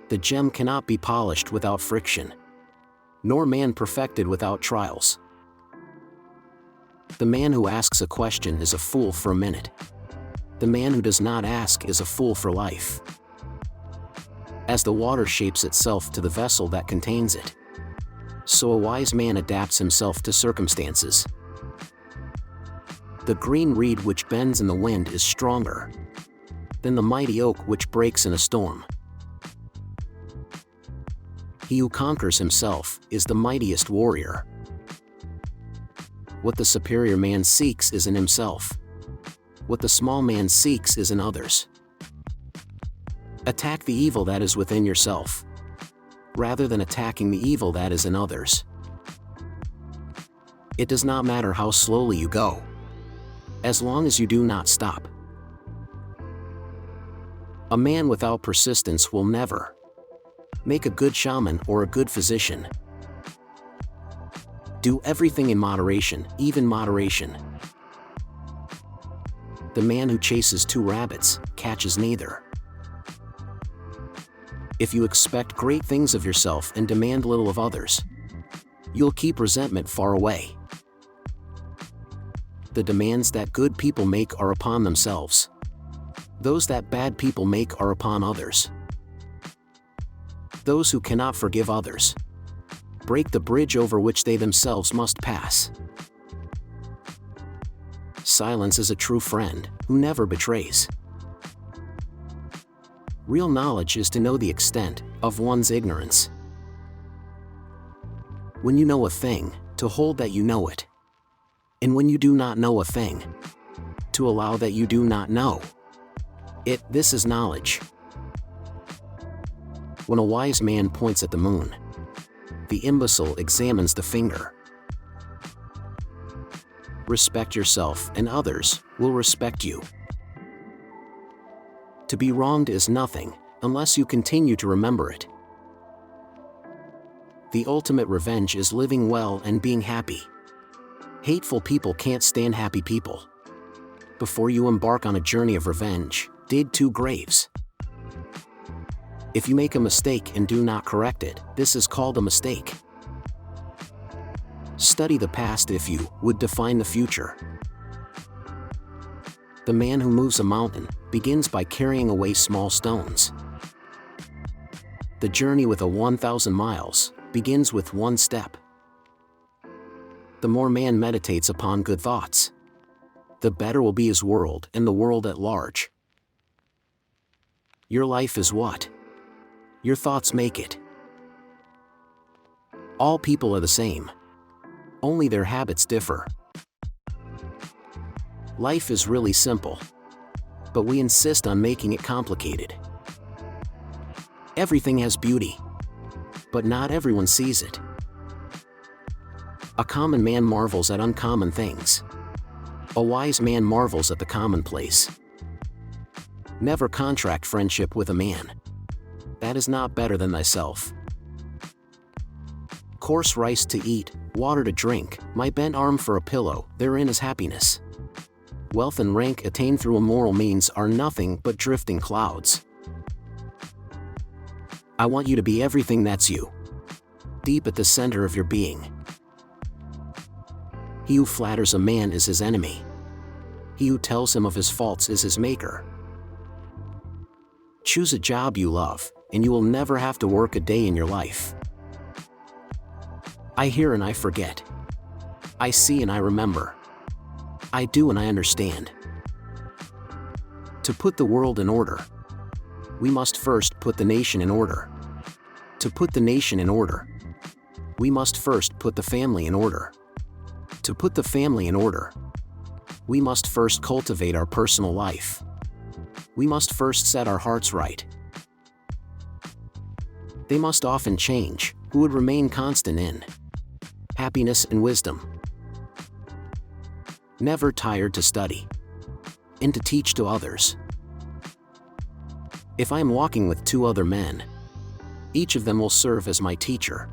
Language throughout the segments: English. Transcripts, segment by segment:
The gem cannot be polished without friction, nor man perfected without trials. The man who asks a question is a fool for a minute. The man who does not ask is a fool for life. As the water shapes itself to the vessel that contains it, so a wise man adapts himself to circumstances. The green reed which bends in the wind is stronger than the mighty oak which breaks in a storm. He who conquers himself is the mightiest warrior. What the superior man seeks is in himself. What the small man seeks is in others. Attack the evil that is within yourself, rather than attacking the evil that is in others. It does not matter how slowly you go, as long as you do not stop. A man without persistence will never make a good shaman or a good physician. Do everything in moderation, even moderation. The man who chases 2 rabbits catches neither. If you expect great things of yourself and demand little of others, you'll keep resentment far away. The demands that good people make are upon themselves. Those that bad people make are upon others. Those who cannot forgive others break the bridge over which they themselves must pass. Silence is a true friend who never betrays. Real knowledge is to know the extent of one's ignorance. When you know a thing, to hold that you know it. And when you do not know a thing, to allow that you do not know it. This is knowledge. When a wise man points at the moon, the imbecile examines the finger. Respect yourself and others will respect you. To be wronged is nothing, unless you continue to remember it. The ultimate revenge is living well and being happy. Hateful people can't stand happy people. Before you embark on a journey of revenge, dig 2 graves. If you make a mistake and do not correct it, this is called a mistake. Study the past if you would define the future. The man who moves a mountain begins by carrying away small stones. The journey with a 1,000 miles begins with 1 step. The more man meditates upon good thoughts, the better will be his world and the world at large. Your life is what your thoughts make it. All people are the same, only their habits differ. Life is really simple, but we insist on making it complicated. Everything has beauty, but not everyone sees it. A common man marvels at uncommon things. A wise man marvels at the commonplace. Never contract friendship with a man that is not better than thyself. Coarse rice to eat, water to drink, my bent arm for a pillow, therein is happiness. Wealth and rank attained through immoral means are nothing but drifting clouds. I want you to be everything that's you, deep at the center of your being. He who flatters a man is his enemy. He who tells him of his faults is his maker. Choose a job you love, and you will never have to work a day in your life. I hear and I forget. I see and I remember. I do and I understand. To put the world in order, we must first put the nation in order. To put the nation in order, we must first put the family in order. To put the family in order, we must first cultivate our personal life. We must first set our hearts right. They must often change, who would remain constant in happiness and wisdom. Never tired to study and to teach to others. If I am walking with 2 other men, each of them will serve as my teacher.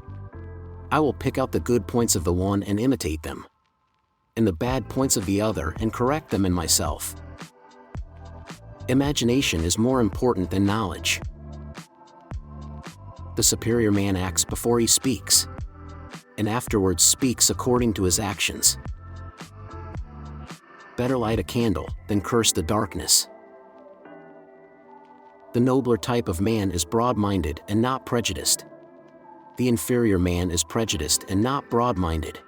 I will pick out the good points of the one and imitate them, and the bad points of the other and correct them in myself. Imagination is more important than knowledge. The superior man acts before he speaks, and afterwards speaks according to his actions. Better light a candle than curse the darkness. The nobler type of man is broad-minded and not prejudiced. The inferior man is prejudiced and not broad-minded.